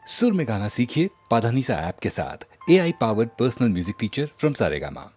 सुर में गाना सीखिए पाधानीसा ऐप के साथ। AI powered personal music teacher from Saregama.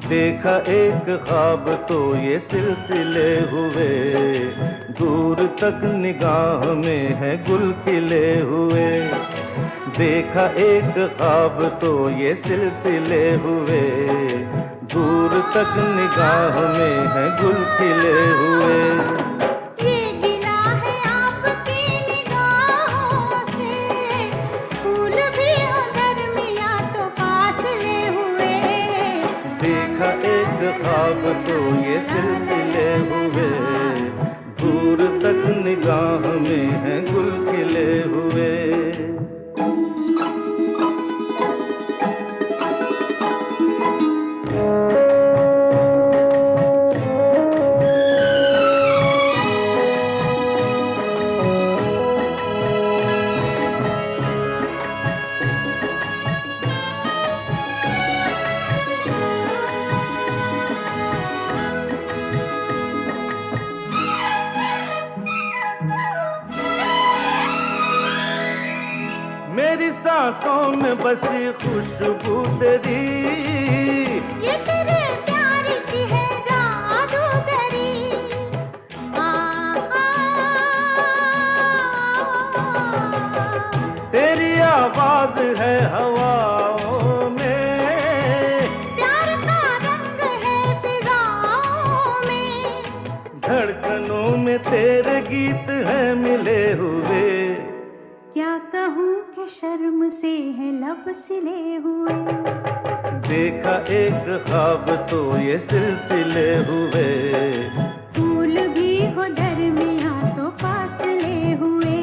देखा एक ख्वाब तो ये सिलसिले हुए, दूर तक निगाह में है गुल खिले हुए। देखा एक ख्वाब तो ये सिलसिले हुए, दूर तक निगाह में है गुल खिले हुए। ख्वाब तो ये सिलसिले हुए, दूर तक निगाह में है गुल खिले हुए। मेरी सांसों में बसी खुशबू तेरी, ये तेरे प्यार की है जादूगरी। तेरी आवाज है हवाओं में, प्यार का रंग है फिजाओं में, धड़कनों में तेरे गीत है मिले हुए। क्या कहूँ कि शर्म से है लब सिले हुए। देखा एक ख्वाब तो ये सिलसिले हुए, फूल भी हो दरमियां तो फासले हुए।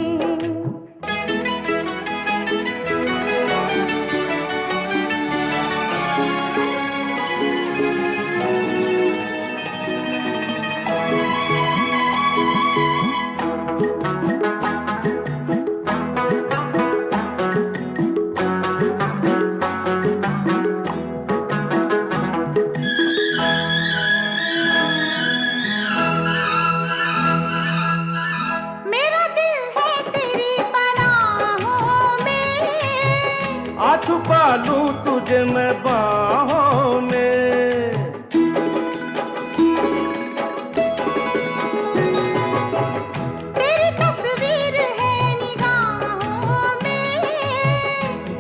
आ छुपा लूं तुझे मैं बाहों में, तेरी तस्वीर है निगाहों में,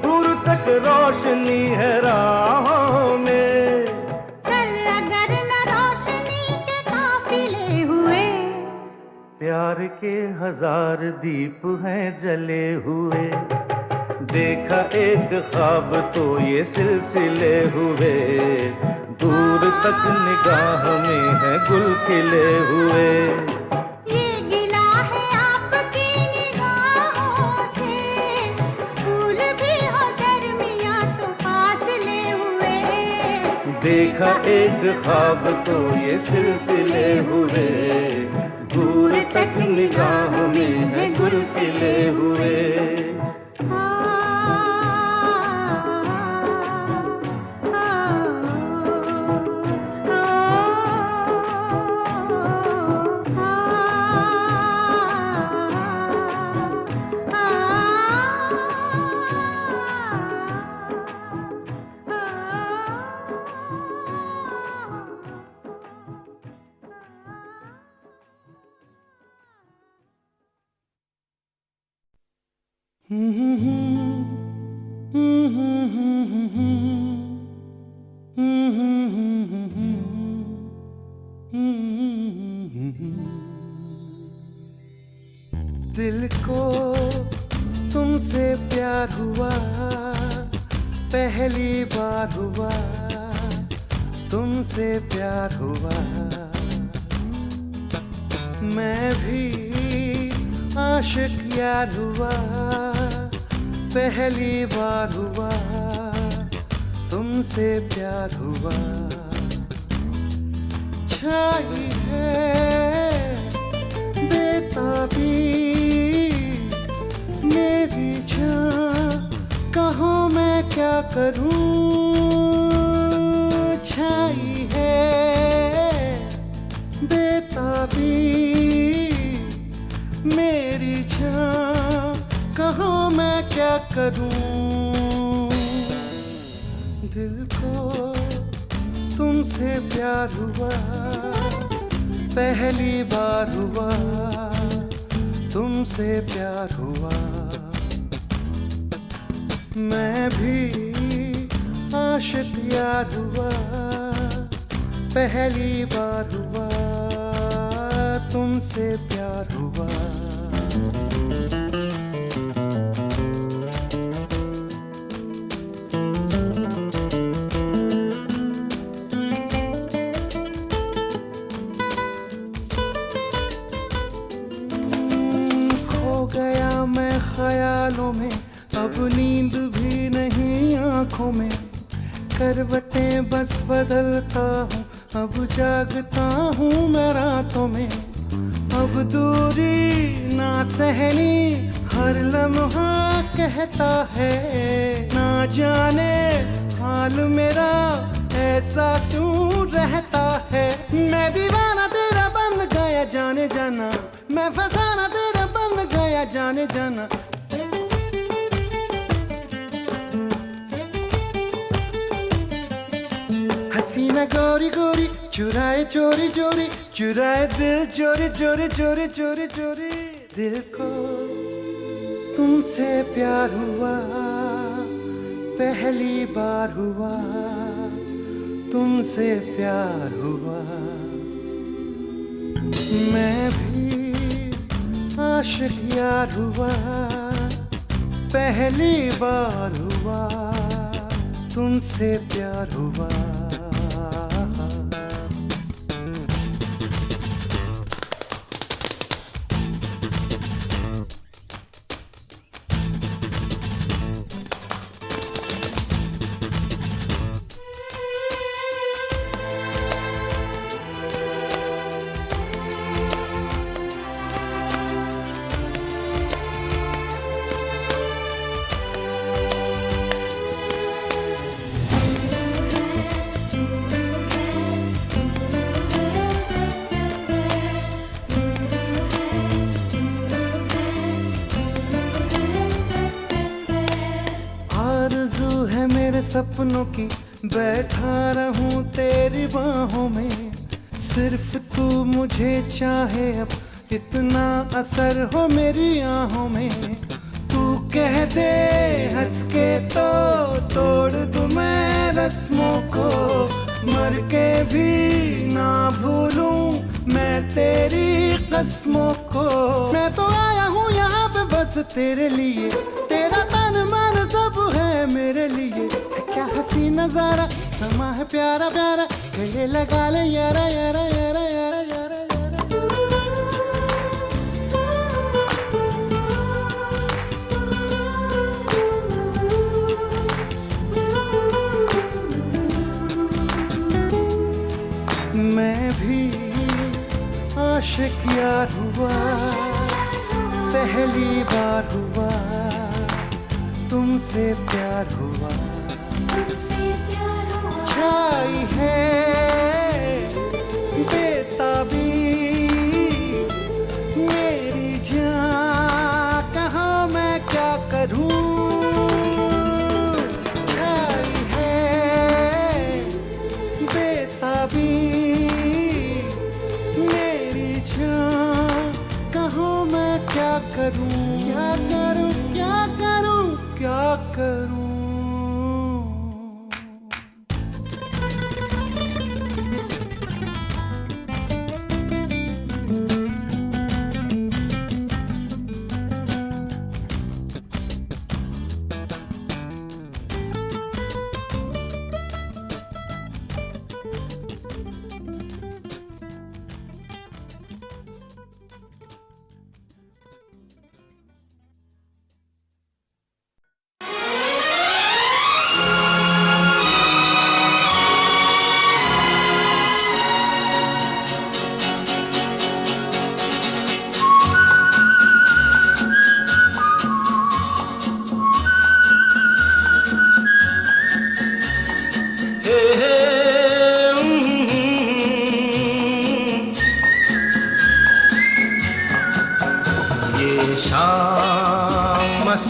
दूर तक रोशनी है राहों में। चल अगर न रोशनी के काफिले हुए, प्यार के हजार दीप हैं जले हुए। देखा एक ख्वाब तो ये सिलसिले हुए, दूर तक निगाह में है गुल खिले हुए। ये गिला है आपकी निगाहों से, फूल भी हो दरमियां तो फासले हुए। देखा एक ख्वाब तो ये सिलसिले हुए, दूर तक निगाह में है गुल खिले हुए। दिल को तुमसे प्यार हुआ, पहली बार हुआ, तुमसे प्यार हुआ। मैं भी आशिक यार हुआ, पहली बार हुआ, तुमसे प्यार हुआ। छाई है बेताबी मेरी जान, कहाँ मैं क्या करूं। छाई है बेताबी मेरी जान, कहाँ मैं क्या करूं। दिल को तुमसे प्यार हुआ, पहली बार हुआ, तुमसे प्यार हुआ। मैं भी आशिक यार हुआ, पहली बार हुआ, तुमसे प्यार हुआ। गया मैं ख्यालों में, अब नींद भी नहीं आंखों में। करवटें बस बदलता हूँ, अब जागता हूँ मैं रातों में। अब दूरी ना सहनी, हर लम्हा कहता है। ना जाने हाल मेरा ऐसा क्यों रहता है। मैं दीवाना तेरा बन गया जाने जाना, मैं फसाना तेरा बन गया जाने जाना। हसीना गोरी गोरी चुराए चोरी चोरी, चुराए दिल चोरी चोरी चोरी चोरी चोरी। दिल को तुमसे प्यार हुआ, पहली बार हुआ, तुमसे प्यार हुआ। मैं भी आशिक यार हुआ, पहली बार हुआ, तुमसे प्यार हुआ। आरज़ू है मेरे सपनों की, बैठा रहूं तेरी बाहों में। सिर्फ तू मुझे चाहे, अब इतना असर हो मेरी आहों में। तू कह दे हंस के तो तोड़ दूं मैं रस्मों को। मर के भी ना भूलूं मैं तेरी कस्मों को। मैं तो आया हूँ यहाँ पे बस तेरे लिए, तेरा तन मन सब है मेरे लिए। क्या हसी नजारा, समा है प्यारा प्यारा, गले लगा ले यारा यारा यारा यारा यारा यारा। मैं भी आशिक यार हुआ, पहली बार हुआ, तुमसे प्यार हुआ। छाई है बेताबी मेरी जान, कहाँ मैं क्या करूं। छाई है बेताबी मेरी जान, कहाँ मैं क्या करूं, क्या करूं, क्या करूं।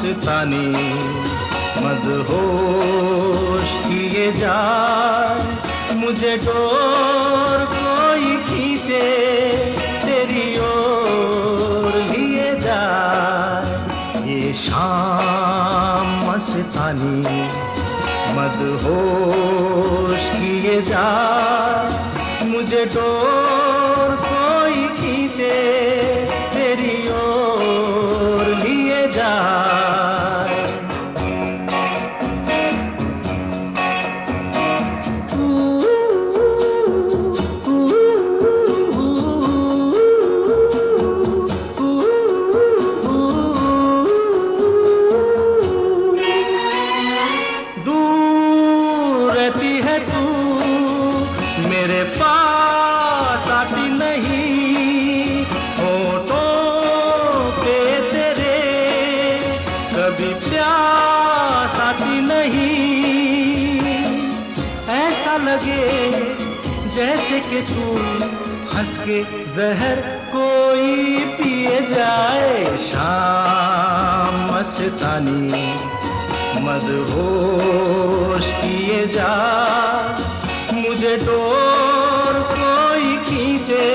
मस्तानी मदहोश किए जाए मुझे डोर कोई खींचे तेरी ओर लिए जाए ये शाम मस्तानी मदहोश किए जाए मुझे डोर कोई खींचे तेरी ओर लिए जाए दूर रहती है तू मेरे पास आती नहीं होठों पे तेरे कभी प्यास आती नहीं ऐसा लगे जैसे कि तू हंस के जहर कोई पिए जाए शाम मस्तानी मदहोश किए जा मुझे डोर कोई खींचे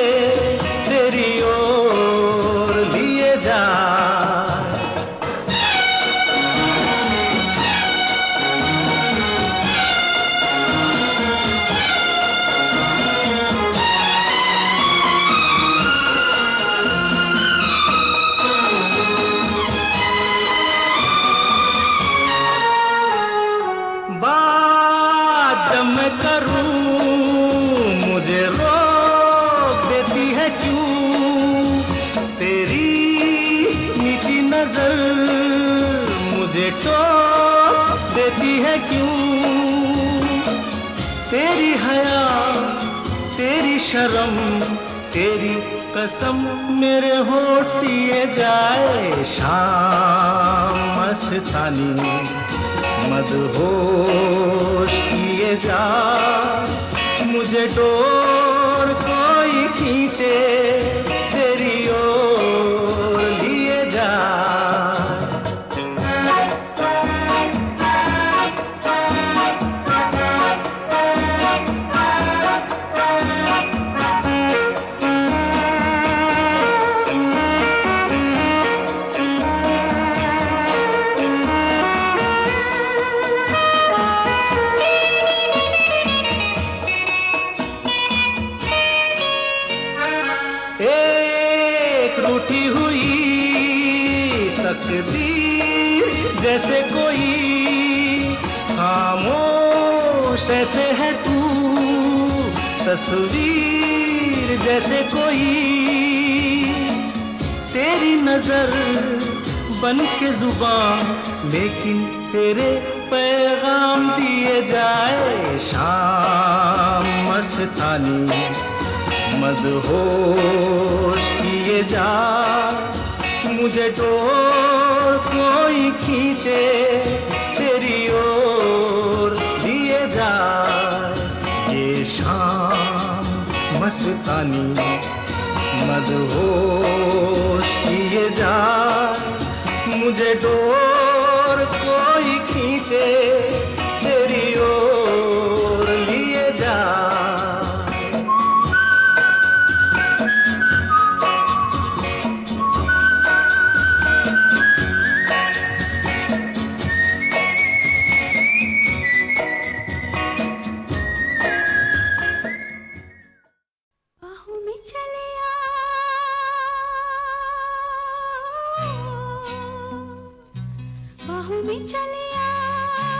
तेरी ओर लिए जा बात जब मैं करूं मुझे रोक देती है क्यों तेरी मीठी नजर मुझे टोक देती है क्यों तेरी हया तेरी शर्म तेरी कसम मेरे होठ सिए जाए शाम मस्तानी मदहोश किए जा मुझे डोर कोई खींचे तेरी ओर लिए जा एक रूठी हुई तकदीर जैसे कोई खामोश ऐसे है तू तस्वीर जैसे कोई तेरी नजर बन के जुबान लेकिन तेरे पैगाम दिए जाए शाम मस्तानी मदहोश किए जा मुझे डोर कोई खींचे तेरी ओर लिए जा ये शाम मस्तानी मदहोश किए जा मुझे डोर कोई खींचे तेरी ओर लिए जा बाहों में चले आ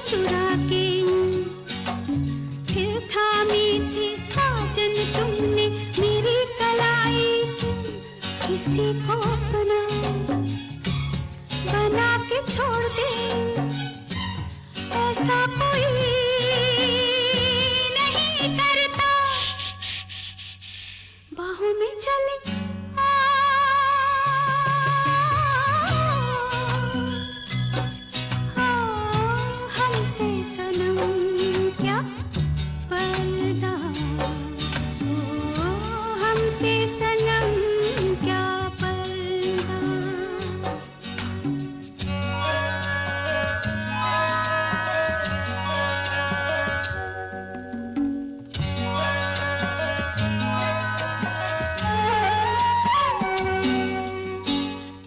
चुरा के फिर थामी थी साजन तुमने मेरी कलाई, किसी को अपना बना के छोड़ दे, ऐसा कोई नहीं करता। बाहों में चले हमसे सनम क्या पर्दा, हमसे सनम क्या पर्दा।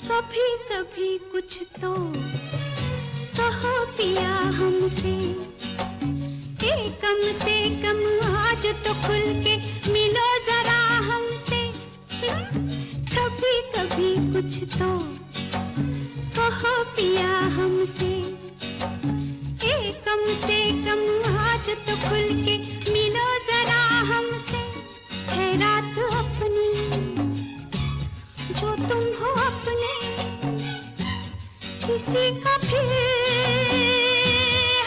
कभी कभी कुछ तो कहो पिया हमसे, कम से कम आज तो खुल के मिलो जरा हमसे। कभी कभी कुछ तो कहो पिया हमसे, कम से कम आज तो खुल के मिलो जरा हमसे। है रात अपनी जो तुम हो अपने, किसी का फिर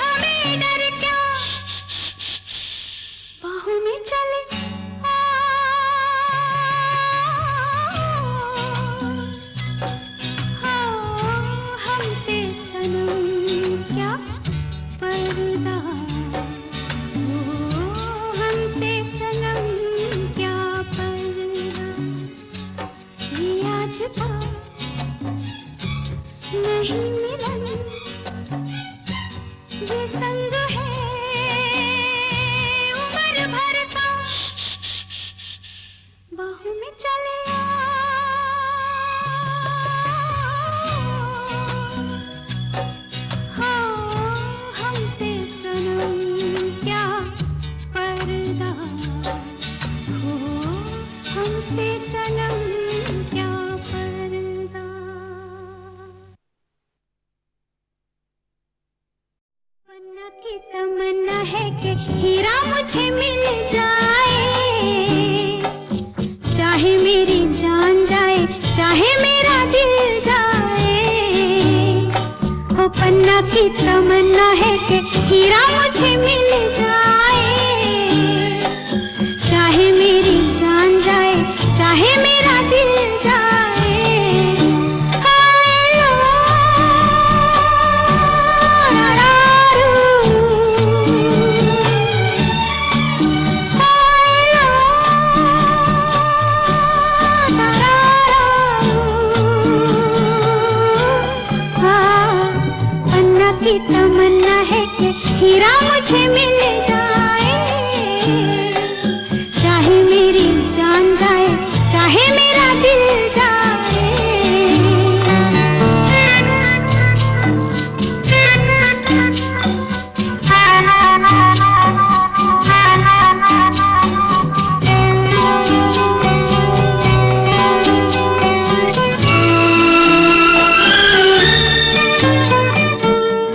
हमें डर क्या। बाहों में चले हमसे सनम क्या पर्दा, हमसे सनम क्या पर्दा। ये आज का नहीं मिलन, ये संग है उम्र भर का। बाहों में चले हमसे सनम क्या पर्दा, हमसे सनम क्या पर्दा। तमन्ना की तमन्ना है कि हीरा मुझे मिल जाए, चाहे मेरी जान जाए चाहे मेरा दिल जाए। ओ पन्ना की तमन्ना है कि हीरा मुझे मिल जाए, चाहे मेरी जान जाए चाहे मेरा दिल जाए। की तमन्ना है कि हीरा मुझे मिल जाए, चाहे मेरी जान जाए चाहे मेरा दिल जाए।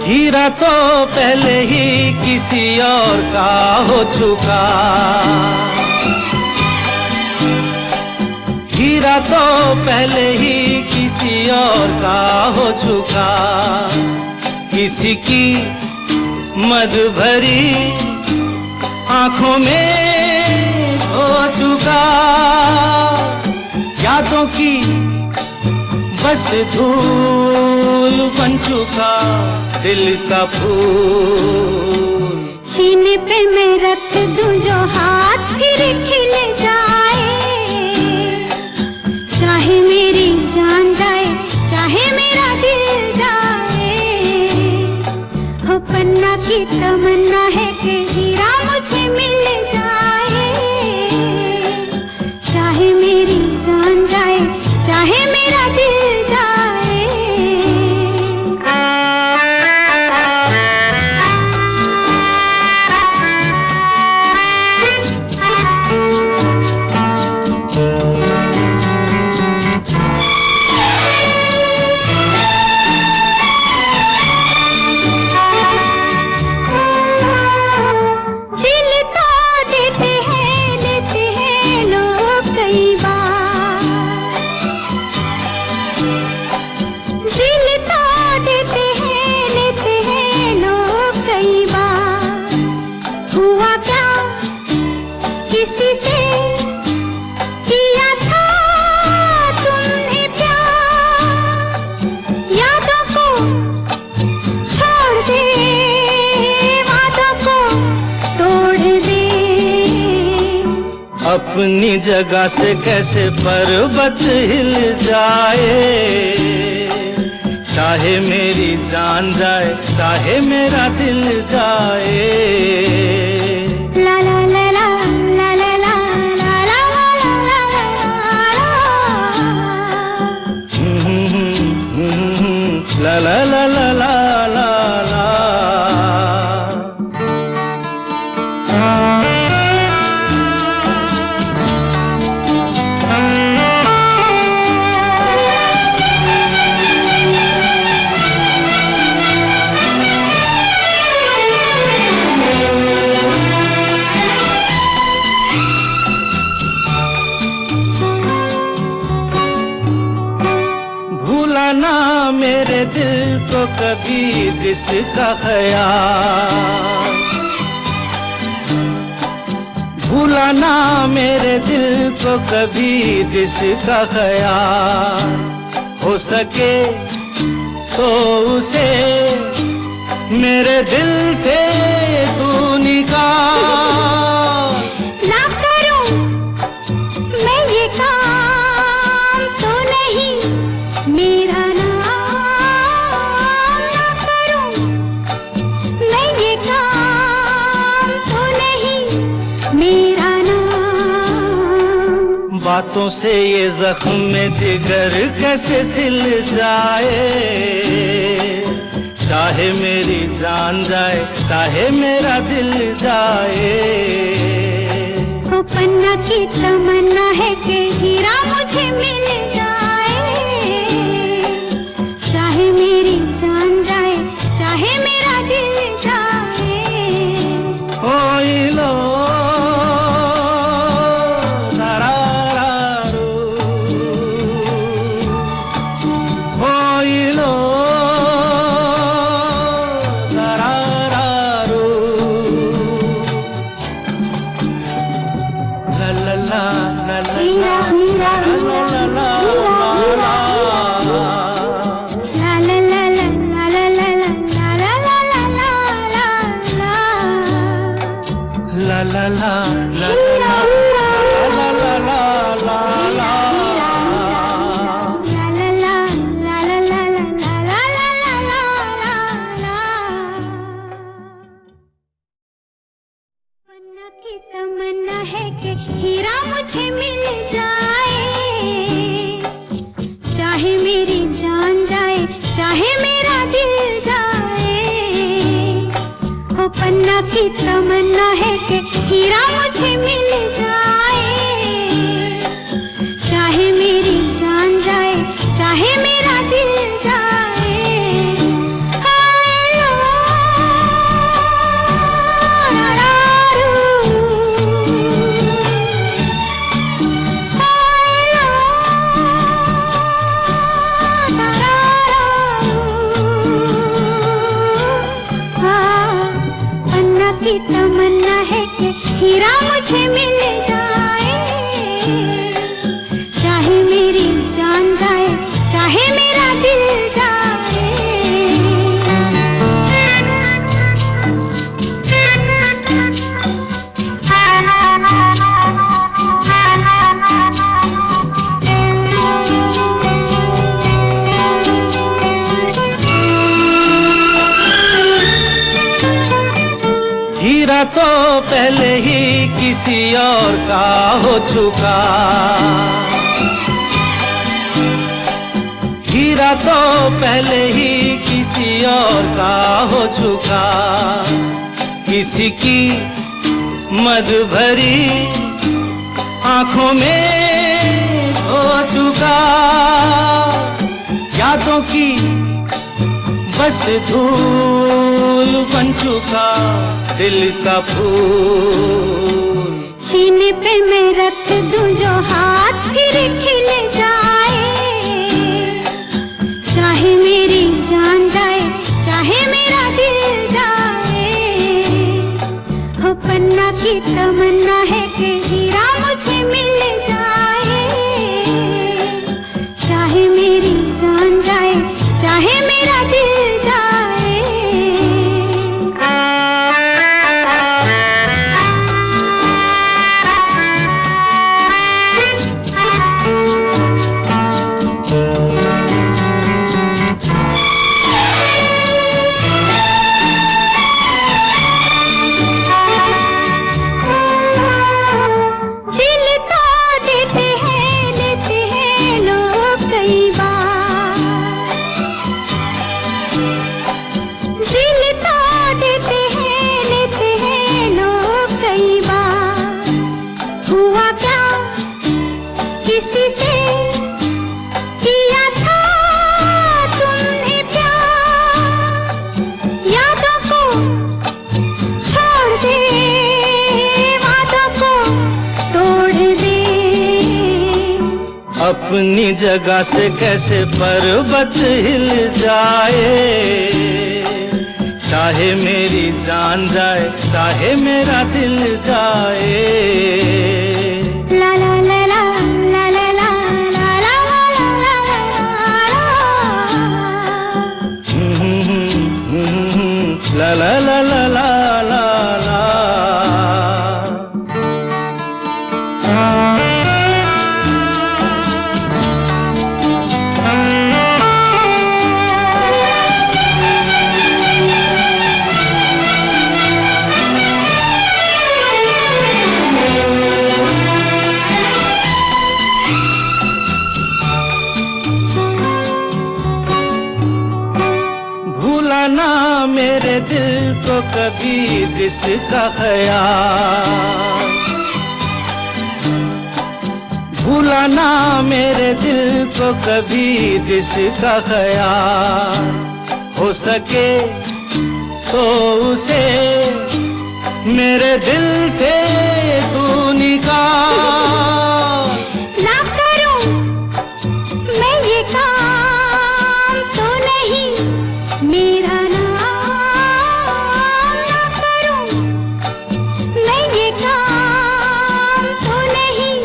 हीरा तो पहले ही किसी और का हो चुका, हीरा तो पहले ही किसी और का हो चुका। किसी की मद भरी आंखों में हो चुका, यादों की बस धूल बन चुका दिल का फूल। सीने पे मैं रख दूं जो हाथ फिर खिल जाए, चाहे मेरी जान जाए चाहे मेरा दिल जाए। हो पन्ना की तमन्ना है कि हीरा मुझे मिल जाए, चाहे मेरी जान जाए चाहे मेरा दिल जाए। अपनी जगह से कैसे पर्वत हिल जाए, चाहे मेरी जान जाए चाहे मेरा दिल जाए। ला ला ला ला ला ला ला ला ला ला ला ला ला ला ला ला ला। मेरे दिल को कभी जिसका ख्याल, भूला ना मेरे दिल को कभी जिसका ख्याल, हो सके तो उसे मेरे दिल से तू निकाल। ना करूं मैं ये काम तो नहीं मेरा बातों से ये जख्म में जिगर कैसे सिल जाए, चाहे मेरी जान जाए चाहे मेरा दिल जाए। वो पन्ना की तमन्ना है कि हीरा मुझे मिल जाए, चाहे मेरी जान जाए चाहे मेरा दिल जाए। ओ लो की तमन्ना है कि हीरा मुझे मिल जाए, चाहे मेरी जान जाए चाहे मेरा दिल जाए। की तमन्ना है कि हीरा मुझे मिल जाए, चाहे मेरी जान जाए चाहे मेरा दिल जाए। हीरा तो पहले ही किसी और का हो चुका, हीरा तो पहले ही किसी और का हो चुका, किसी की मद भरी आंखों में हो चुका, यादों की बस धूल बन चुका दिल का फूल। सीने पे मैं रख दूं जो हाथ फिर खिल जाए, चाहे मेरी जान जाए चाहे मेरा दिल जाए। हो पन्ना की तमन्ना है कि हीरा मुझे मिल जाए, चाहे मेरी जान जाए चाहे मेरा दिल जाए। से किया था तुमने प्यार, यादों को छोड़ दे, वादों को तोड़ दे। अपनी जगह से कैसे पर्वत हिल जाए, चाहे मेरी जान जाए, चाहे मेरा दिल जाए। ला ला ला ला ला ला ला ला ला ला ला ला ला ला ला ला ला। भूला ना मेरे दिल को कभी जिसका ख्याल, भूला ना मेरे दिल को कभी जिसका ख्याल, हो सके तो उसे मेरे दिल से तू निकाल। ना करूं मैं ये काम तो नहीं मेरा नाम, ना करूं मैं ये काम तो नहीं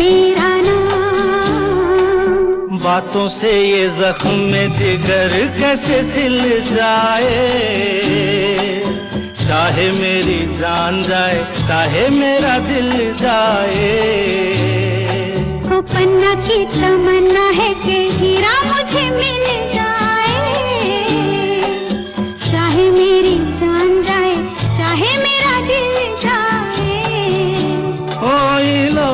मेरा नाम। बातों से ये जख्म में जिगर कैसे सिल जाए, चाहे मेरी जान जाए, चाहे मेरा दिल जाए। वो पन्ना की तमन्ना है कि हीरा मुझे मिल जाए, चाहे मेरी जान जाए, चाहे मेरा दिल जाए। ओई लो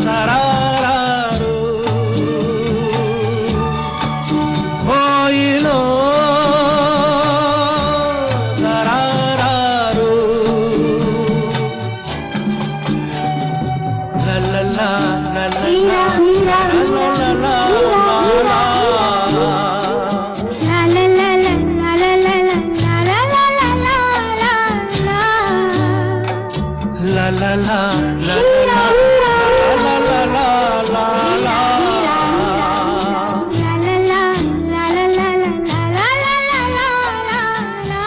तारारारू, ओई लो तारारारू, ला ला ला ला ला हीरा हीरा ला ला ला ला ला। ला ला ला ला ला ला ला ला ला ला ला La la la la la la la la la la. ला ला ला ला ला ला ला ला ला ला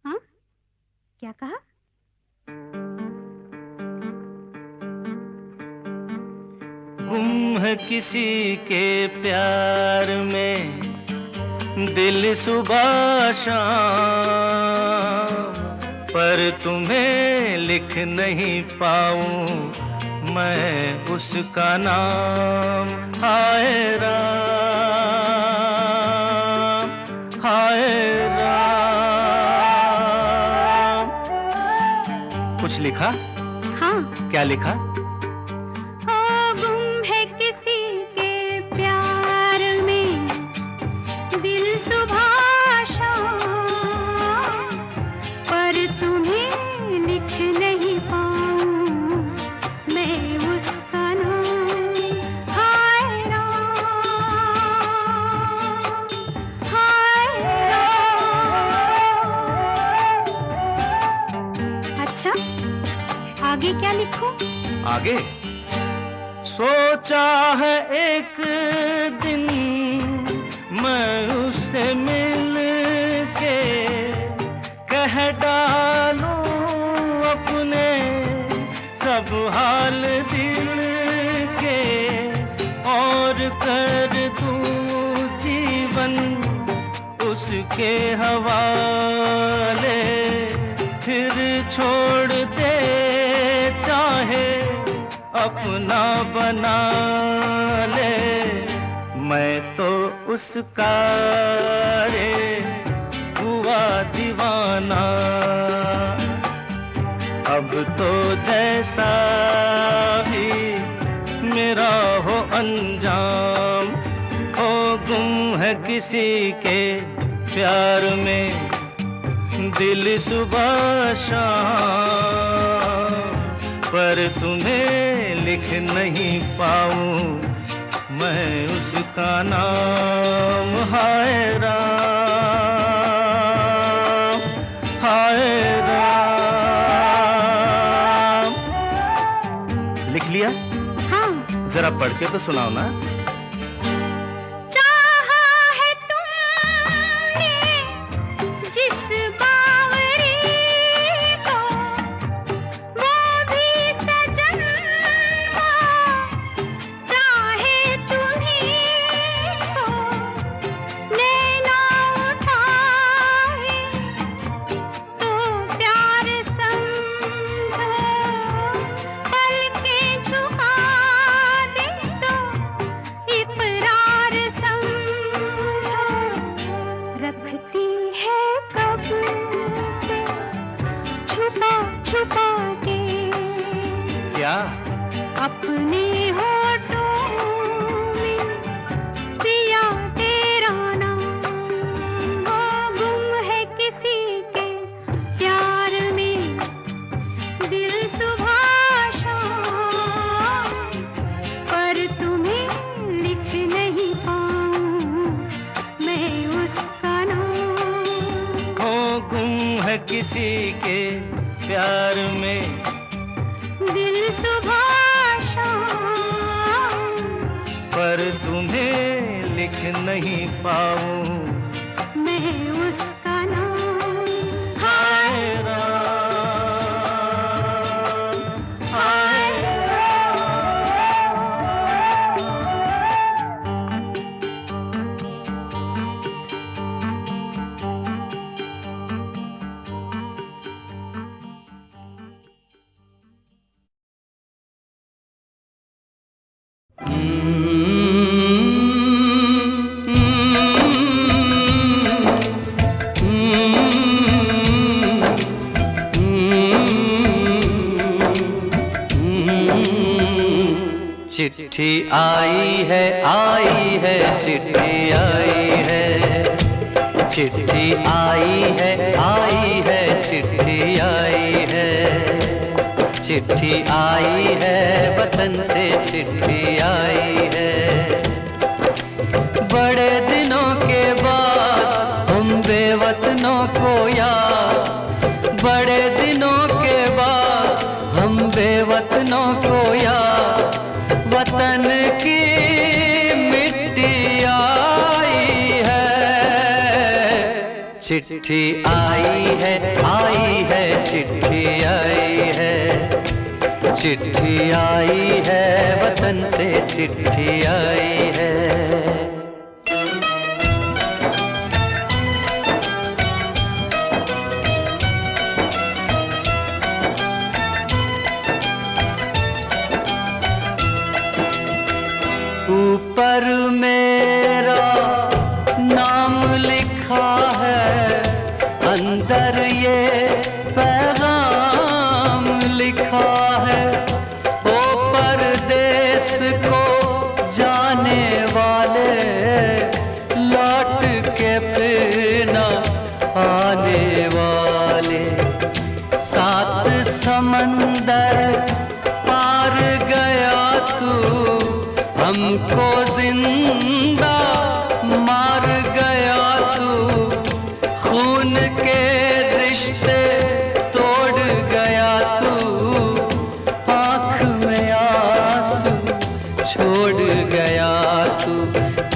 हाँ, क्या कहा? गुम है किसी के प्यार में दिल सुबह शाम, पर तुम्हें लिख नहीं पाऊं मैं उसका नाम। हाय राम, हाय राम। कुछ लिखा? हाँ, क्या लिखा? हो गुम है किसी के प्यार में दिल सुबह शाम, पर तुम्हें लिख नहीं पाऊं मैं उसका नाम। हाय राम, हाय राम। अच्छा, आगे क्या लिखूं? आगे सोचा है एक दिन मैं उससे मिल के कह डालूं अपने सब हाल दिल के, और कर दूं जीवन उसके हवाले, फिर छोड़ दे चाहे अपना बना ले। मैं तो उसका रे हुआ दीवाना, अब तो जैसा भी मेरा हो अंजाम, है किसी के प्यार में दिल सुबह शाम, पर तुम्हें लिख नहीं पाऊं मैं उसका नाम। हाय राम, हाय राम। लिख लिया? हाँ। जरा पढ़ के तो सुनाओ ना। अपने होठों में पिया तेरा नाम, वो गुम है किसी के प्यार में दिल सुबह शाम, पर तुम्हें लिख नहीं पाऊं मैं उसका नाम। वो गुम है किसी के प्यार में दिल सुबह पर तुम्हें लिख नहीं पाऊं मैं उसका नाम। हाय राम, हाय चिट्ठी आई है चिट्ठी आई है, चिट्ठी आई है चिट्ठी आई है, चिट्ठी आई है वतन से चिट्ठी आई है। बड़े दिनों के बाद हम बेवतनों को याद, बड़े दिनों के बाद हम बेवतनों को याद, वतन की मिट्टी आई है। चिट्ठी आई है चिट्ठी आई है, चिट्ठी आई है वतन से चिट्ठी आई है। ऊपर मेरा नाम लिखा है, अंदर ये पैगाम लिखा है। ओ परदेस को जाने वाले, लौट के फिर न आने वाले। सात समंदर पार गया तू, हमको जिंदा मार गया तू। खून के रिश्ते तोड़ गया तू, आँख में आंसू छोड़ गया तू।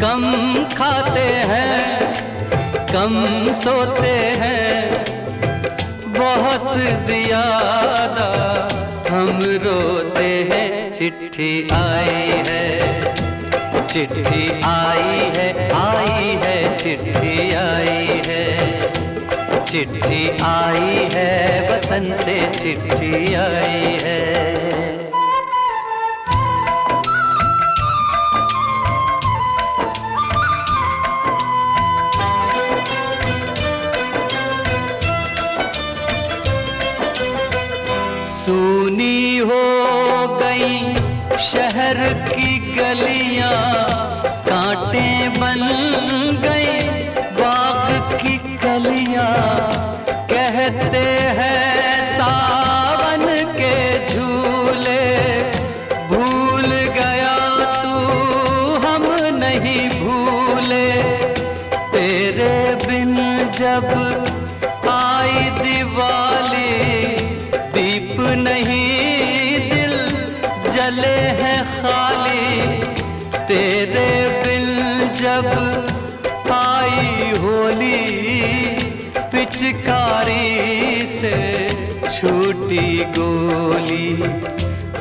कम खाते हैं कम सोते हैं, बहुत ज्यादा हम रोते हैं। चिट्ठी आई है चिट्ठी आई है चिट्ठी आई है, चिट्ठी आई है वतन से चिट्ठी आई है। सूनी हो गई शहर की गलियां, कांटे बन गई बाग की कलियां, कहते हैं सावन के झूले। भूल गया तू हम नहीं भूले, तेरे बिन जब आई दिवाली, दीप नहीं दिल जले हैं खाली। तेरे बिन जब आई होली, पिचकारी से छूटी गोली।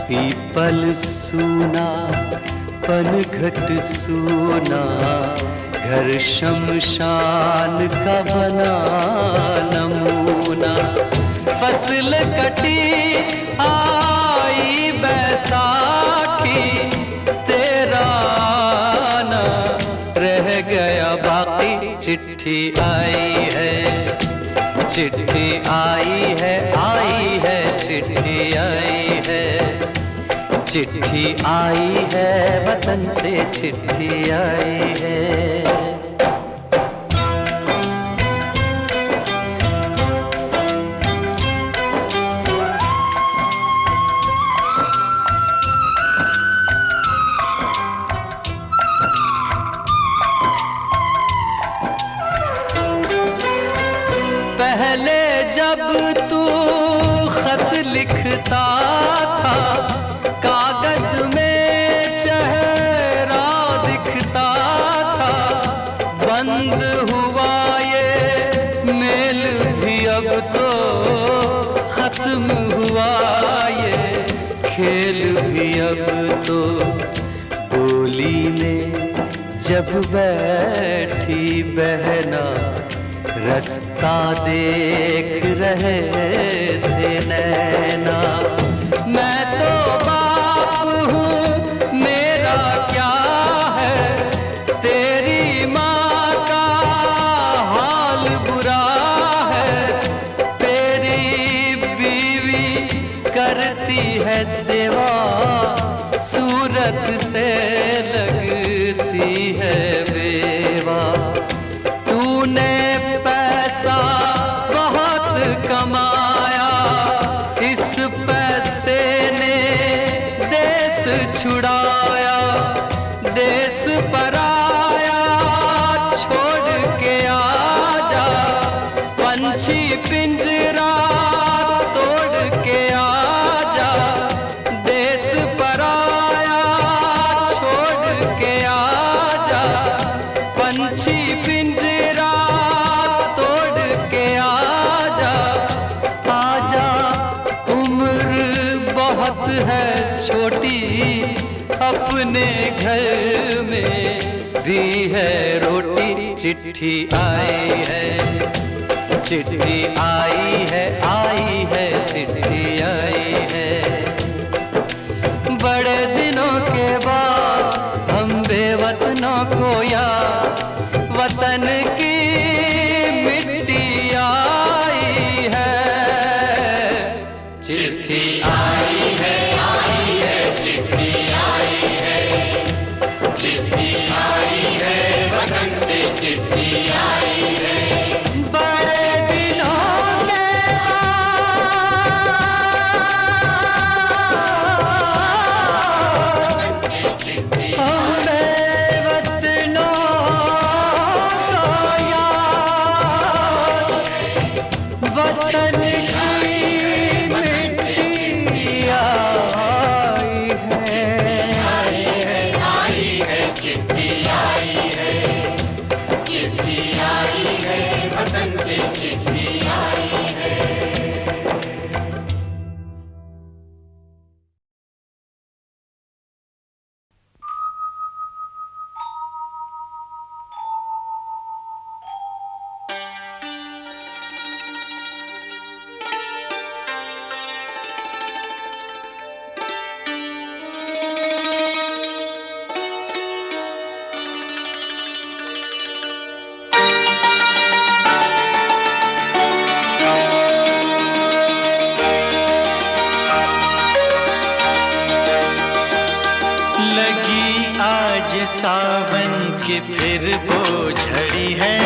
पीपल सूना पनघट सूना, घर शमशान का बना नमूना। फसल कटी आई बैसाखी, तेरा आना रह गया बाकी। चिट्ठी आई है, चिट्ठी आई है, आई है चिट्ठी आई है। चिट्ठी आई है वतन से, चिट्ठी आई है। पहले जब तू खत लिखता था, कागज में चेहरा दिखता था। बंद हुआ ये मेल भी अब तो, खत्म हुआ ये खेल भी अब तो। डोली में जब बैठी बहना, रास्ता देख रहे थे नैना। मैं तो बाप हूँ, मेरा क्या है, तेरी माँ का हाल बुरा है। तेरी बीवी करती है सेवा, सूरत से लगती है बेवा। तूने पैसा बहुत कमाया, इस पैसे ने देश छुड़ाया। देश पराया छोड़ के आजा, पंछी पिंजरा तोड़ के आजा। देश पराया छोड़ के आजा, पंछी पिंजरा तोड़ के आजा। आजा उम्र बहुत है छोटी, अपने घर में भी है रोटी। चिट्ठी आई है, चिट्ठी आई है, आई है चिट्ठी आई है। बड़े दिनों के बाद हम बेवतनों को याद, वतन की मिट्टी आई है। चिट्ठी आई है, आई है चिट्ठी आई है। चिट्ठी आई है वतन से, चिट्ठी आई है। बड़े दिनों के सावन के कि फिर वो झड़ी है,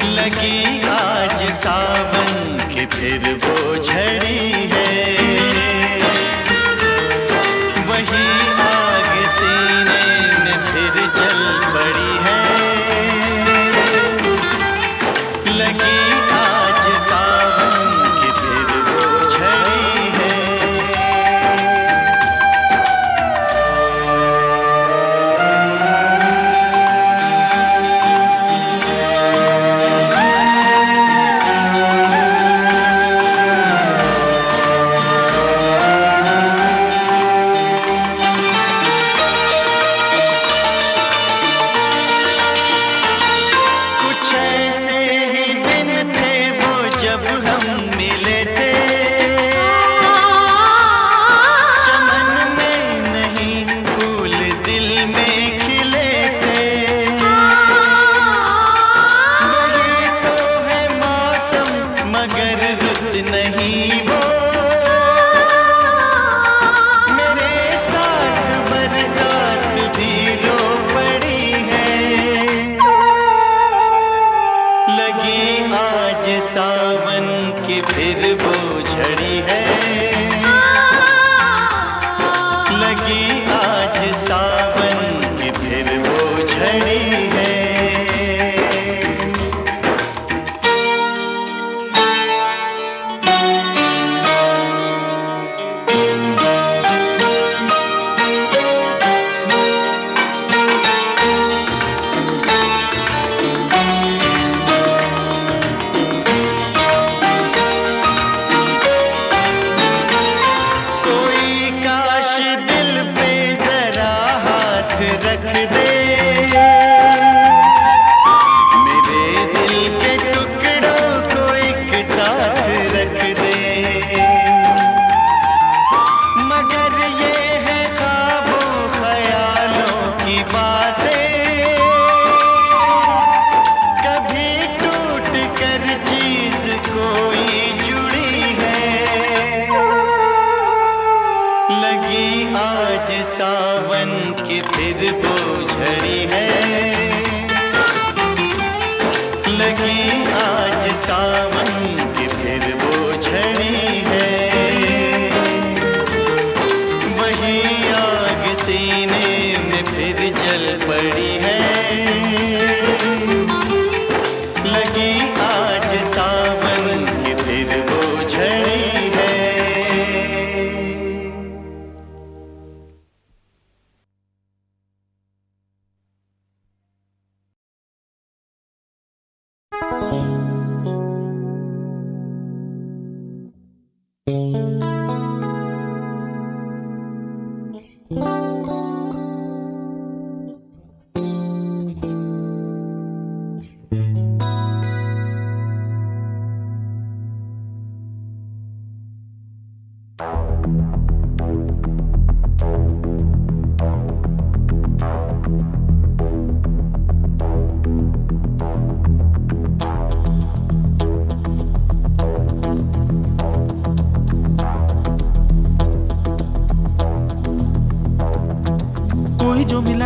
लगी आज सावन की फिर वो झड़ी है। वही आग सीने में फिर जल पड़ी है, लगी आज सावन की फिर वो झड़ी है।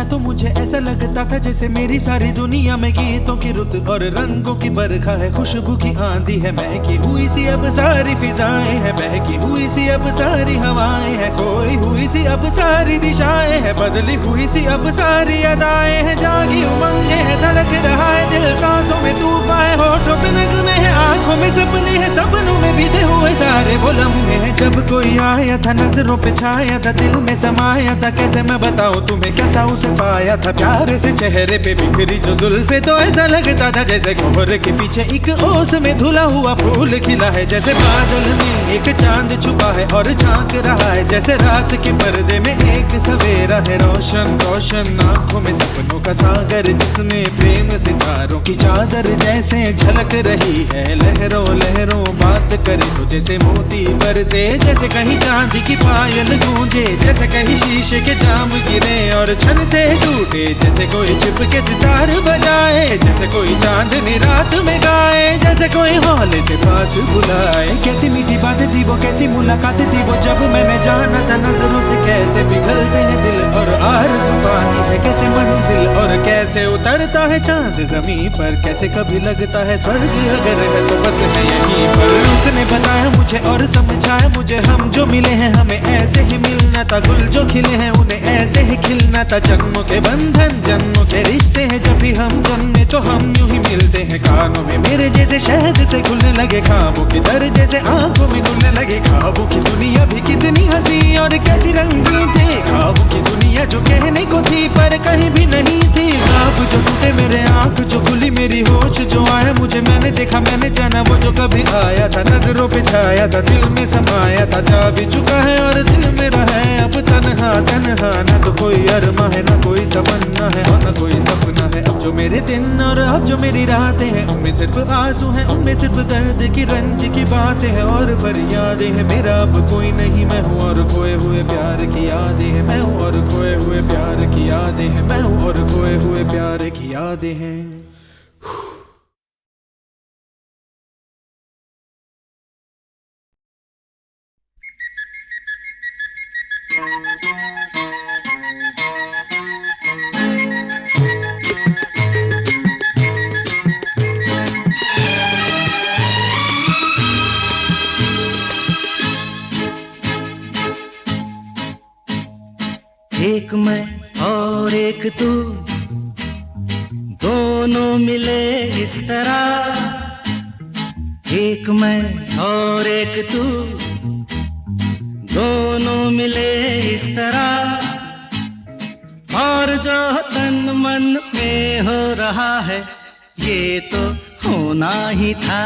तो मुझे ऐसा लगता था जैसे मेरी सारी दुनिया में गीतों की रुत और रंगों की बरखा है, खुशबू की आंधी है, महकी हुई सी अब सारी फिजाएं हैं, बहकी हुई सी अब सारी हवाएं हैं, खोई हुई सी अब सारी दिशाएं हैं, बदली हुई सी अब सारी अदाएं हैं, जागी उमंगे है, धड़क रहा है दिल, सांसों में तूफान है, होठों पे नगमे है, आंखों में सपने हैं, सपनों में बीते हुए सारे वो लम्हे हैं। जब कोई आया था नजरों पे छाया था, दिल में समाया था, कैसे मैं बताऊं तुम्हें कैसा उसे पाया था, प्यारे से चेहरे पे बिखरी जो जुल्फे, तो ऐसा लगता था जैसे कोहरे के पीछे एक ओस में धुला हुआ फूल खिला है, जैसे बादल में एक चांद छुपा है और झांक रहा है, जैसे रात के पर्दे में एक सवेरा है, रोशन रोशन आंखों में सपनों का सागर जिसमें प्रेम सितारों की चादर जैसे झलक रही है। लहरों लहरों बात करे तो जैसे मोती बरसे, जैसे कहीं चांदी की पायल गूंजे, जैसे कहीं शीशे के जाम गिरे और छन से टूटे, जैसे कोई छिप के सितार बजाए, जैसे कोई चांदनी रात में गाए, जैसे कोई हौले से पास बुलाए। कैसी मीठी बात थी वो, कैसी मुलाकात थी वो, जब मैंने जाना था नजरों से कैसे पिघलते हैं दिल और आरज़ू पाती है कैसे मंजिल, और कैसे उतरता है चांद जमीन पर, कैसे कभी लगता है स्वर्ग अगर है तो बस है यहीं पर। उसने बताया मुझे और समझाया मुझे, हम जो मिले हैं हमें ऐसे ही मिलना था, गुल जो खिले हैं उन्हें ऐसे ही खिलना था। जन्मों के बंधन जन्मों के रिश्ते हैं, जब भी हम जन्मे तो हम यूं ही मिलते हैं। कानों में मेरे जैसे शहद से खुलने लगे ख्वाबों के दर, जैसे आंखों में खुलने लगे ख्वाबों की दुनिया भी कितनी हंसी और कैसी रंगी थी। ख्वाबों की दुनिया जो कहने को थी पर कहीं भी नहीं थी। ख्वाब जो टूटे मेरे आंख जो खुली मेरी होश जो आया मुझे, मैंने देखा मैंने जाना वो जो कभी आया था, नजरों पे छाया था दिल में समाया था, जा भी चुका है और दिल मेरा है अब तन्हा तन्हा। ना तो कोई अरमा है ना कोई तमन्ना है और ना कोई सपना है। अब जो मेरे दिन और अब जो मेरी रातें हैं उनमें सिर्फ आंसू हैं, उनमें सिर्फ दर्द की रंज की बातें हैं और फरियादें हैं। मेरा अब कोई नहीं मैं हूँ और खोए हुए प्यार की यादें हैं, मैं हूँ और खोए हुए प्यार की यादें हैं, मैं हूँ और खोए हुए प्यार की यादें हैं। एक मैं और एक तू, दोनों मिले इस तरह। एक मैं और एक तू, दोनों मिले इस तरह। और जो तन मन में हो रहा है ये तो होना ही था।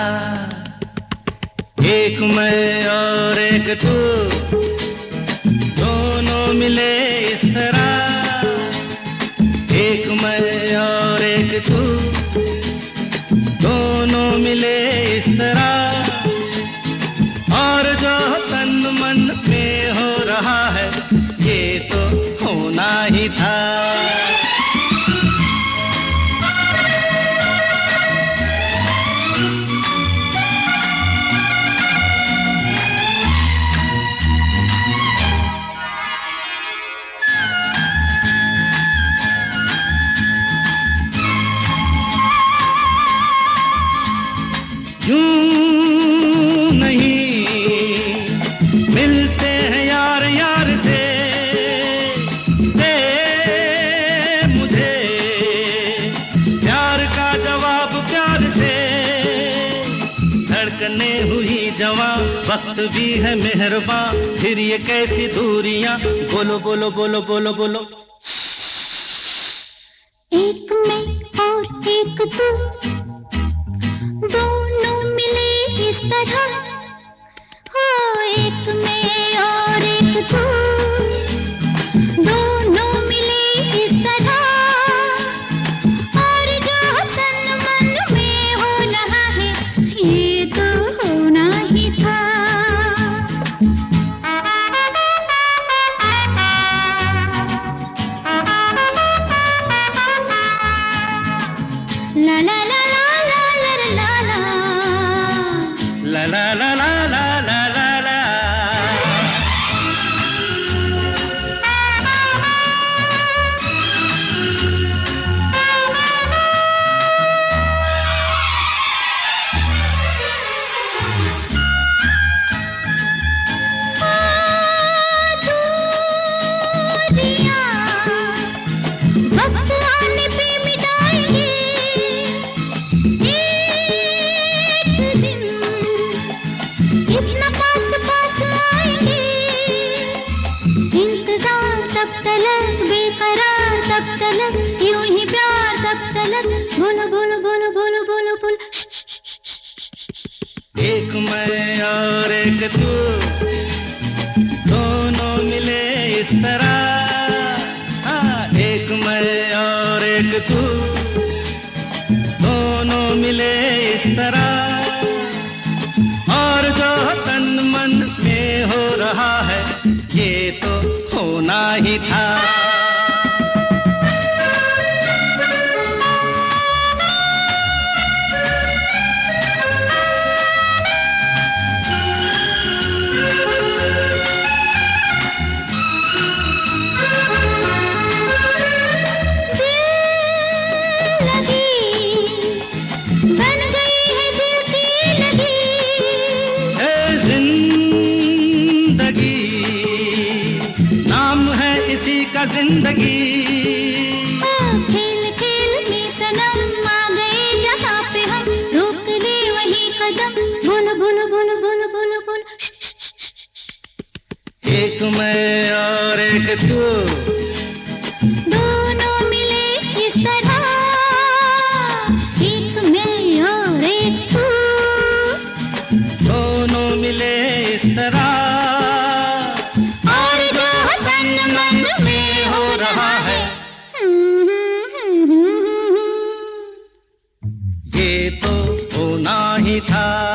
एक मैं और एक तू, दोनों मिले इस तरह। एक मैं और एक तू, दोनों मिले इस तरह। और जो तन मन में हो रहा है ये तो होना ही था। यूं नहीं मिलते हैं यार यार से, दे मुझे प्यार का जवाब प्यार से। धड़कने हुई जवां वक्त भी है मेहरबान, फिर ये कैसी दूरियां। बोलो बोलो बोलो बोलो बोलो। एक मैं और एक तू, दोनों मिले इस तरह। हो एक मैं और एक तू, दोनों मिले इस तरह। और जो तन मन में हो रहा है ये तो होना ही था। ला ला ला ला ला ला ला ला ला ला ला। वक्त आने पे मिटाएंगे एक दिन, इतना पास पास आएंगे। इंतजार तब तलक बेकरार तब तलक, यूं ही प्यार तब तलक। बोलो बोलो बोलो बोलो बोलो बोलो। एक मैं और एक तू, दोनों मिले इस तरह। हाँ, एक मैं और एक एक तू, दोनों मिले इस तरह, और जो तन मन में हो रहा है ये तो होना ही था। जिंदगी खेल खेल में सनम आ गए जहाँ पे हम, रोक ले वही कदम, बुन बुन बुन बुन बुन बुन। एक मैं और एक तू, दोनों मिले इस तरह, एक मैं और एक तू, दोनों मिले इस तरह, और जो तन मन में हो रहा है ये तो होना ही था।